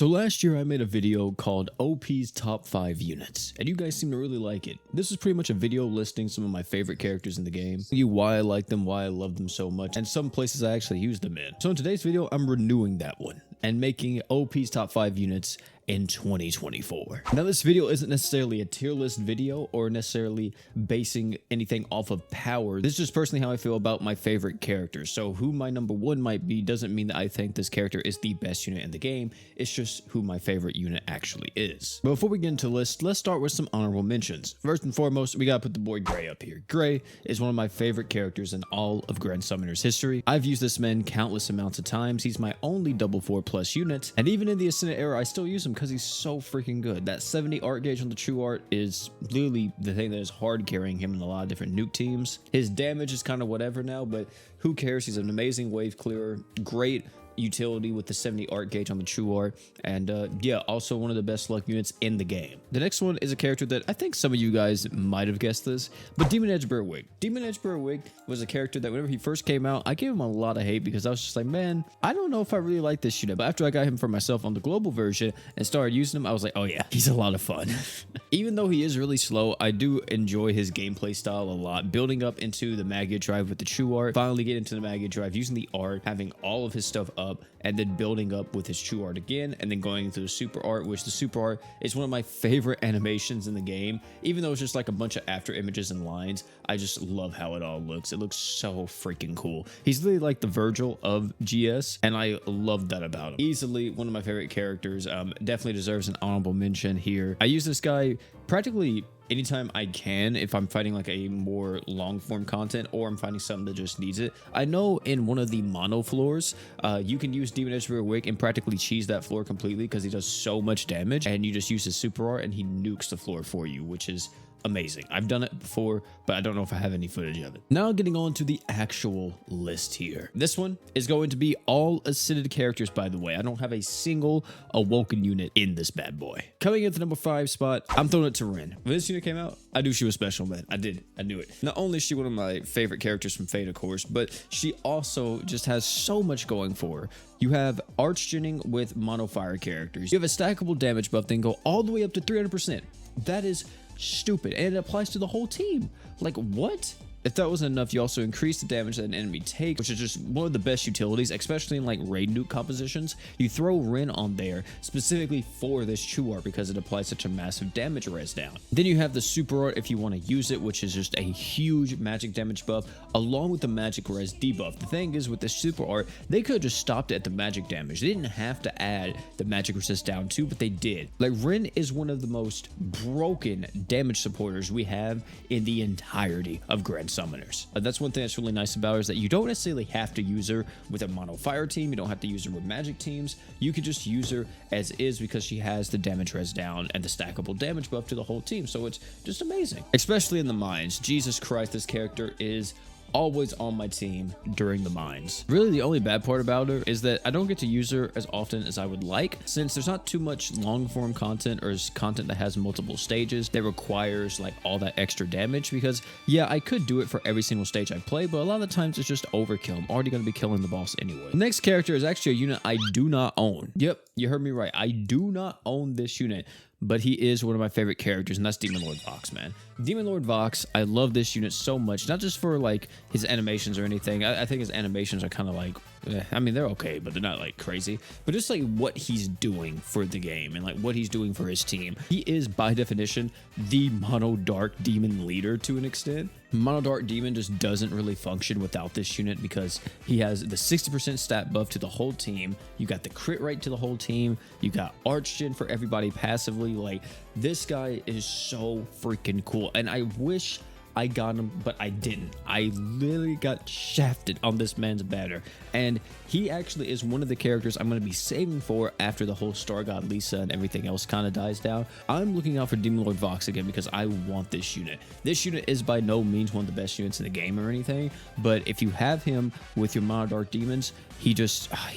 So last year I made a video called OP's top 5 units, and you guys seem to really like it. This is pretty much a video listing some of my favorite characters in the game, why I like them, why I love them so much, and some places I actually use them in. So in today's video, I'm renewing that one and making OP's top 5 units in 2024. Now this video isn't necessarily a tier list video or necessarily basing anything off of power. This is just personally how I feel about my favorite characters. So who my number one might be doesn't mean that I think this character is the best unit in the game. It's just who my favorite unit actually is. But before we get into the list, let's start with some honorable mentions. First and foremost, we gotta put the boy Gray up here. Gray is one of my favorite characters in all of Grand Summoner's history. I've used this man countless amounts of times. He's my only double 4+ unit, and even in the Ascendant era, I still use him because he's so freaking good. That 70 art gauge on the true art is literally the thing that is hard carrying him in a lot of different nuke teams. His damage is kind of whatever now, but who cares? He's an amazing wave clearer, great utility with the 70 art gauge on the true art, and yeah, also one of the best luck units in the game. The next one is a character that I think some of you guys might have guessed this, but Demon Edge Wig. Demon Edge Wig was a character that whenever he first came out, I gave him a lot of hate because I was just like, man, I don't know if I really like this unit. But after I got him for myself on the global version and started using him, I was like, oh yeah, he's a lot of fun. Even though he is really slow, I do enjoy his gameplay style a lot. Building up into the Mania drive with the true art, finally get into the Mania drive, using the art, having all of his stuff up, and then building up with his true art again, and then going into the super art, which the super art is one of my favorite animations in the game. Even though it's just like a bunch of after images and lines, I just love how it all looks. It looks so freaking cool. He's literally like the Virgil of GS, and I love that about him. Easily one of my favorite characters. Definitely deserves an honorable mention here. I use this guy practically anytime I can if I'm fighting like a more long form content or I'm finding something that just needs it. I know in one of the mono floors, you can use Demon Edge Wig and practically cheese that floor completely because he does so much damage, and you just use his super art and he nukes the floor for you, which is amazing. I've done it before, but I don't know if I have any footage of it. Now getting on to the actual list here. This one is going to be all Ascended characters, by the way. I don't have a single Awoken unit in this bad boy. Coming in at the number 5 spot, I'm throwing it to Rin. When this unit came out, I knew she was special, man. I did. I knew it. Not only is she one of my favorite characters from Fate, of course, but she also just has so much going for her. You have Archgening with mono fire characters. You have a stackable damage buff that can go all the way up to 300%. That is stupid, and it applies to the whole team. Like, what? If that wasn't enough, you also increase the damage that an enemy takes, which is just one of the best utilities, especially in like raid nuke compositions. You throw Rin on there specifically for this true art because it applies such a massive damage res down. Then you have the super art if you want to use it, which is just a huge magic damage buff along with the magic res debuff. The thing is, with the super art, they could have just stopped it at the magic damage. They didn't have to add the magic resist down too, but they did. Like, Rin is one of the most broken damage supporters we have in the entirety of Grand Summoners. That's one thing that's really nice about her, is that you don't necessarily have to use her with a mono fire team. You don't have to use her with magic teams. You could just use her as is because she has the damage res down and the stackable damage buff to the whole team. So it's just amazing, especially in the mines. Jesus Christ, this character is always on my team during the mines. Really, the only bad part about her is that I don't get to use her as often as I would like, since there's not too much long form content or content that has multiple stages that requires like all that extra damage. Because yeah, I could do it for every single stage I play, but a lot of the times it's just overkill. I'm already going to be killing the boss anyway. The next character is actually a unit I do not own. Yep, you heard me right. I do not own this unit, but he is one of my favorite characters, and that's Demon Lord Vox, man. Demon Lord Vox, I love this unit so much, not just for like his animations or anything. I think his animations are kind of like, I mean, they're okay, but they're not like crazy, but just like what he's doing for the game and like what he's doing for his team. He is by definition the mono dark demon leader to an extent. Mono Dark Demon just doesn't really function without this unit because he has the 60% stat buff to the whole team. You got the crit rate to the whole team. You got Archgen for everybody passively. Like, this guy is so freaking cool, and I wish I got him, but I didn't. I literally got shafted on this man's banner, and he actually is one of the characters I'm going to be saving for after the whole Star God Lisa and everything else kind of dies down. I'm looking out for Demon Lord Vox again because I want this unit. This unit is by no means one of the best units in the game or anything, but if you have him with your Mono Dark Demons, he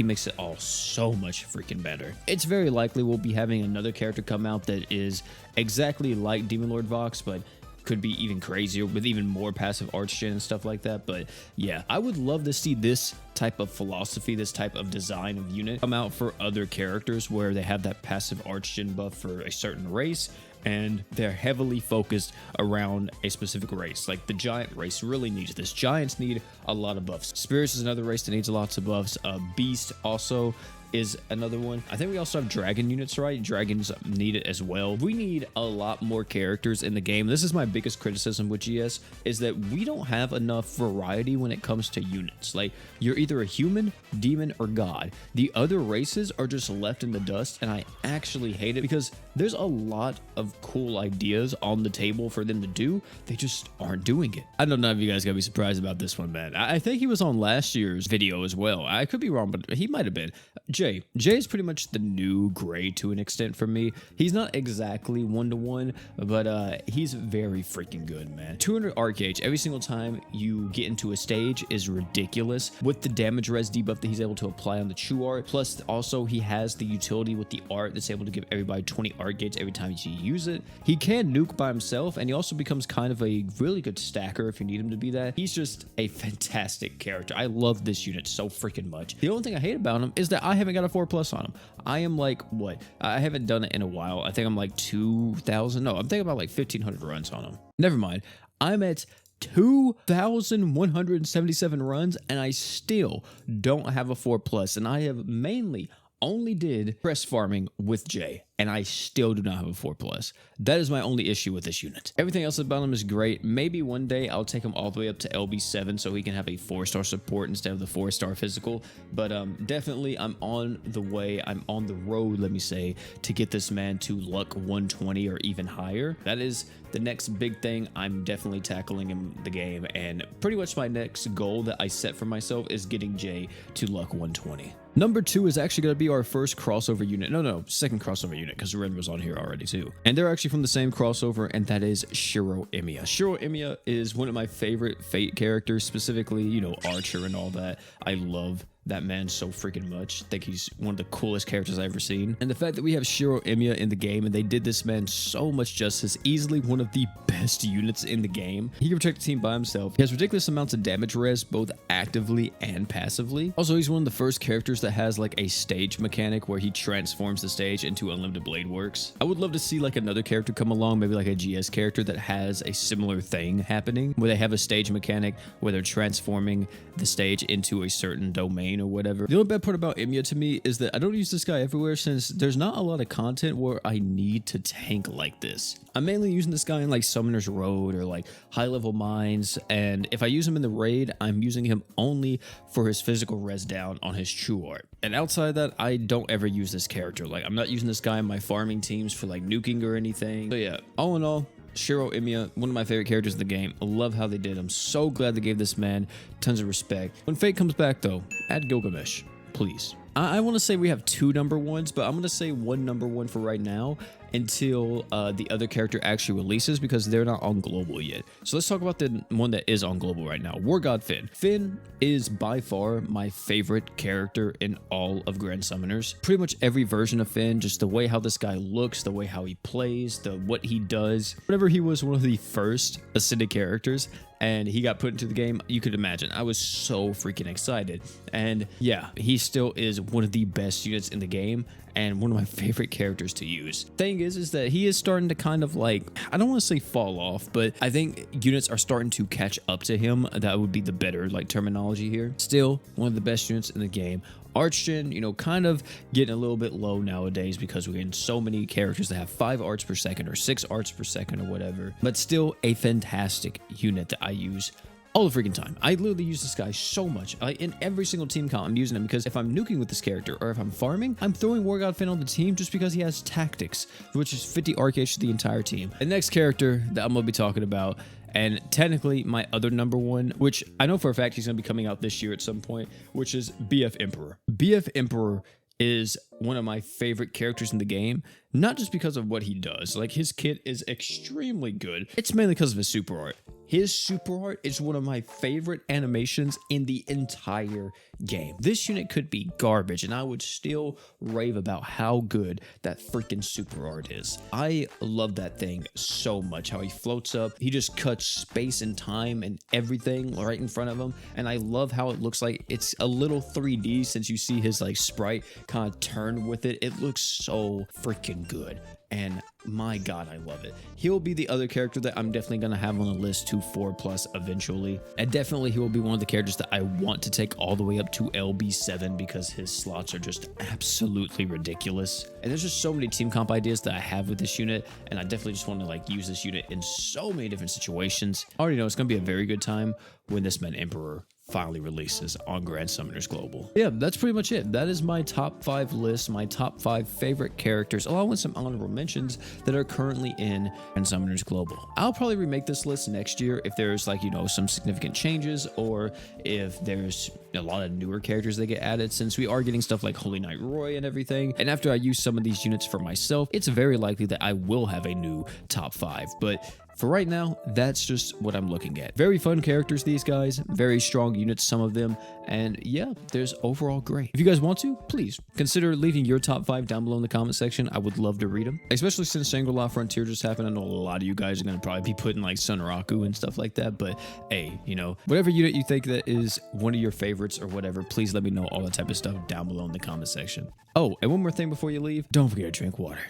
makes it all so much freaking better. It's very likely we'll be having another character come out that is exactly like Demon Lord Vox, but could be even crazier with even more passive arch gen and stuff like that. But yeah, I would love to see this type of philosophy, this type of design of unit come out for other characters where they have that passive arch gen buff for a certain race, and they're heavily focused around a specific race. Like the giant race really needs this. Giants need a lot of buffs. Spirits is another race that needs lots of buffs. Beast also is another one. I think we also have dragon units, right? Dragons need it as well. We need a lot more characters in the game. This is my biggest criticism with GS, is that we don't have enough variety when it comes to units. Like, you're either a human, demon, or god. The other races are just left in the dust, and I actually hate it because there's a lot of cool ideas on the table for them to do. They just aren't doing it. I don't know if you guys gotta be surprised about this one, man. I think he was on last year's video as well. I could be wrong, but he might have been. Jay is pretty much the new Gray to an extent for me. He's not exactly 1-to-1, but he's very freaking good, man. 200 arc gauge every single time you get into a stage is ridiculous. With the damage res debuff that he's able to apply on the true art, plus also he has the utility with the art that's able to give everybody 20 arc gauge every time you use it. He can nuke by himself, and he also becomes kind of a really good stacker if you need him to be that. He's just a fantastic character. I love this unit so freaking much. The only thing I hate about him is that I haven't got a 4+ on him. I am like, what? I haven't done it in a while. I think I'm like 2,000. No, I'm thinking about like 1,500 runs on him. Never mind. I'm at 2,177 runs, and I still don't have a 4+, and I have mainly only did press farming with Jay, and I still do not have a 4+. That is my only issue with this unit. Everything else about him is great. Maybe one day I'll take him all the way up to LB7 so he can have a 4-star support instead of the 4-star physical. But definitely I'm on the way, I'm on the road, let me say, to get this man to luck 120 or even higher. That is the next big thing I'm definitely tackling in the game, and pretty much my next goal that I set for myself is getting Jay to luck 120. Number 2 is actually going to be our first crossover unit. No, second crossover unit, because Ren was on here already too. And they're actually from the same crossover, and that is Shirou Emiya. Shirou Emiya is one of my favorite Fate characters, specifically, you know, Archer and all that. I love that man so freaking much. I think he's one of the coolest characters I've ever seen. And the fact that we have Shirou Emiya in the game, and they did this man so much justice, easily one of the best units in the game. He can protect the team by himself. He has ridiculous amounts of damage res, both actively and passively. Also, he's one of the first characters that has like a stage mechanic where he transforms the stage into unlimited blade works. I would love to see like another character come along, maybe like a GS character that has a similar thing happening, where they have a stage mechanic where they're transforming the stage into a certain domain or whatever. The only bad part about Emiya to me is that I don't use this guy everywhere, since there's not a lot of content where I need to tank like this. I'm mainly using this guy in like Summoner's Road or like high level mines, and if I use him in the raid, I'm using him only for his physical res down on his true art. And outside of that, I don't ever use this character. Like, I'm not using this guy in my farming teams for like nuking or anything. So yeah, all in all, Shirou Emiya, one of my favorite characters in the game. I love how they did. I'm so glad they gave this man tons of respect. When Fate comes back though, add Gilgamesh, please. I want to say we have 2 number 1s, but I'm going to say 1 number 1 for right now until the other character actually releases, because they're not on global yet. So let's talk about the one that is on global right now, War God Finn. Finn is by far my favorite character in all of Grand Summoners. Pretty much every version of Finn, just the way how this guy looks, the way how he plays, what he does. Whenever he was one of the first Ascended characters and he got put into the game, you could imagine I was so freaking excited. And yeah, he still is one of the best units in the game and one of my favorite characters to use. Thing is that he is starting to kind of like, I don't want to say fall off, but I think units are starting to catch up to him. That would be the better like terminology here. Still one of the best units in the game. Archgen, you know, kind of getting a little bit low nowadays because we're getting so many characters that have 5 arts per second or 6 arts per second or whatever, but still a fantastic unit that I use all the freaking time. I literally use this guy so much. In every single team count, I'm using him because if I'm nuking with this character or if I'm farming, I'm throwing War God Finn on the team just because he has tactics, which is 50 arcage to the entire team. The next character that I'm going to be talking about, and technically my other number 1, which I know for a fact he's going to be coming out this year at some point, which is BF Emperor. BF Emperor is one of my favorite characters in the game, not just because of what he does. Like, his kit is extremely good. It's mainly because of his super art. His super art is one of my favorite animations in the entire game. This unit could be garbage, and I would still rave about how good that freaking super art is. I love that thing so much, how he floats up. He just cuts space and time and everything right in front of him, and I love how it looks like it's a little 3D since you see his like sprite kind of turn with it. It looks so freaking good. And my god, I love it. He'll be the other character that I'm definitely going to have on the list to 4+ eventually. And definitely he will be one of the characters that I want to take all the way up to LB7 because his slots are just absolutely ridiculous. And there's just so many team comp ideas that I have with this unit, and I definitely just want to like use this unit in so many different situations. I already know it's going to be a very good time when this Man Emperor finally releases on Grand Summoners Global. Yeah, that's pretty much it. That is my top 5 list, my top 5 favorite characters, along with some honorable mentions that are currently in Grand Summoners Global. I'll probably remake this list next year if there's like, you know, some significant changes, or if there's a lot of newer characters that get added, since we are getting stuff like Holy Knight Roy and everything. And after I use some of these units for myself, it's very likely that I will have a new top 5. But for right now, that's just what I'm looking at. Very fun characters, these guys. Very strong units, some of them. And yeah, there's overall great. If you guys want to, please consider leaving your top 5 down below in the comment section. I would love to read them. Especially since Shangri-La Frontier just happened. I know a lot of you guys are going to probably be putting like Sunraku and stuff like that. But hey, you know, whatever unit you think that is one of your favorites or whatever, please let me know all that type of stuff down below in the comment section. Oh, and one more thing before you leave, don't forget to drink water.